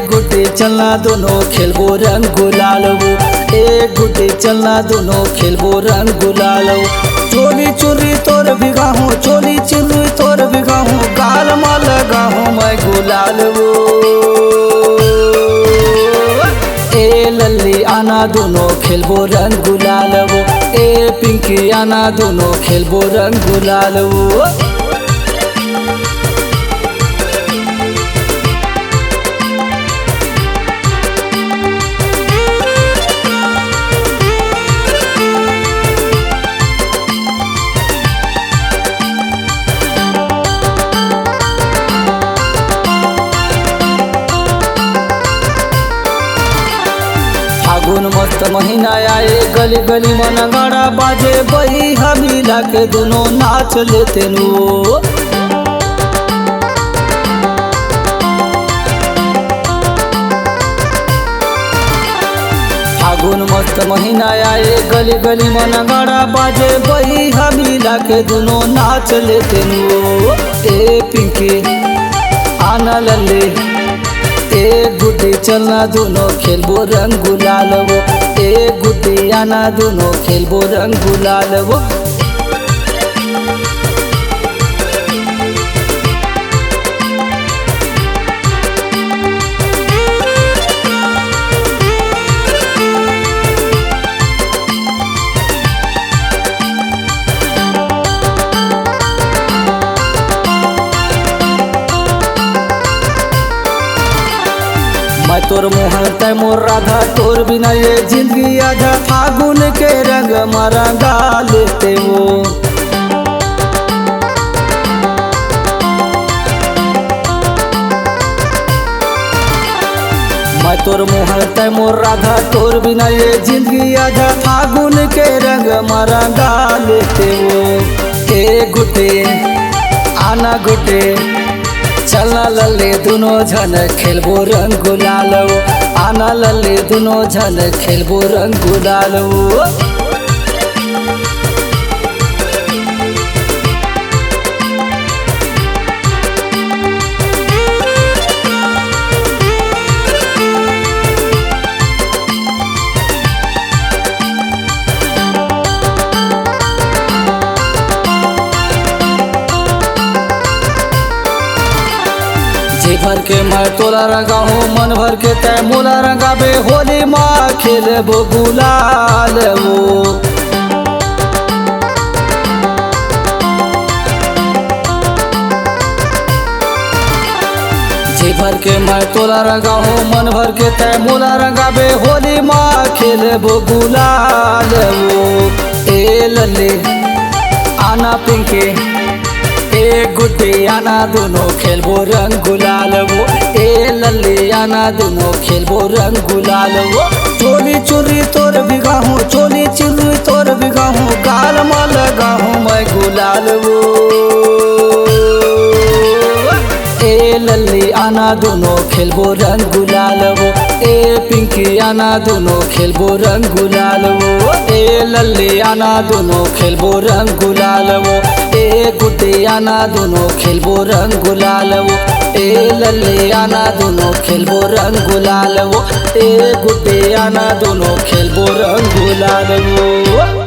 गुड्डी चलना दोनों खेलबो रंग गुलाल वो। ए गुड्डी चलना दोनों खेलबो रंग गुलाल वो। चोली चुरी तोर बिगाहूँ, चोली चुरी तोर बिगाहूँ, गाल में लगाहूँ मैं गुलाल वो। ए लल्ली आना दोनों खेलबो रंग गुलाल वो। ए पिंकी आना दोनों खेलबो रंग गुलाल वो। फागुन मस्त महीना आए, गली गली में नगाड़ा बाजे, बही हमीला के दोनों नाच लेते नो। फागुन मस्त महीना आए, गली गली में नगाड़ा बाजे, बही हमीला के दोनों नाच लेते नो। ए पिंकी आना लल्ली, ए गुड्डी चलना दोनों खेलबो रंग गुलाल वो। ए गुड्डी आना दोनों खेलबो रंग गुलाल वो। मैं तोर मोहन तय मोर राधा, तोर बिना ये जिंदगी आधा। फागुन के रंग मारा गा लेते वो। मैं तोर मोहन तय मोर राधा, तोर बिना ये जिंदगी आधा। फागुन के रंग मारा गा लेते वो। ए गुड्डी आना गुड्डी चलना लल्ली दोनों झन खेलबो रंग गुलाल वो। आना लल्ली दोनों झन खेलबो रंग गुलाल वो। जी भर के मैं तोला रंगा हूँ, मन भर के तय मोला रंगाबे। होली माँ खेलबो गुलाल वो। जी भर के मैं तोला रंगा हूँ, मन भर के तय मोला रंगाबे। होली माँ खेलबो गुलाल वो। ए लल्ली आना पिंकी, ए गुड्डी आना दोनों खेलबो रंग गुलाल वो। ए लल्ली आना दोनों खेलबो रंग गुलाल वो। चोली चुरी तोर बिगाहूँ, चोली चुरी तोर बिगाहूँ, गाल में लगाहूँ मैं गुलाल वो। ए लल्ली आना दोनों खेलबो रंग गुलाल वो। ए पिंकी आना दोनों खेलबो रंग गुलाल वो। ए लल्ली आना दोनों खेलबो रंग गुलाल वो। ए गुड्डी आना दोनों खेलबो रंग गुलाल वो। ए लल्ली आना दोनों खेलबो रंग गुलाल वो। ए गुड्डी आना दोनों खेलबो रंग गुलाल वो।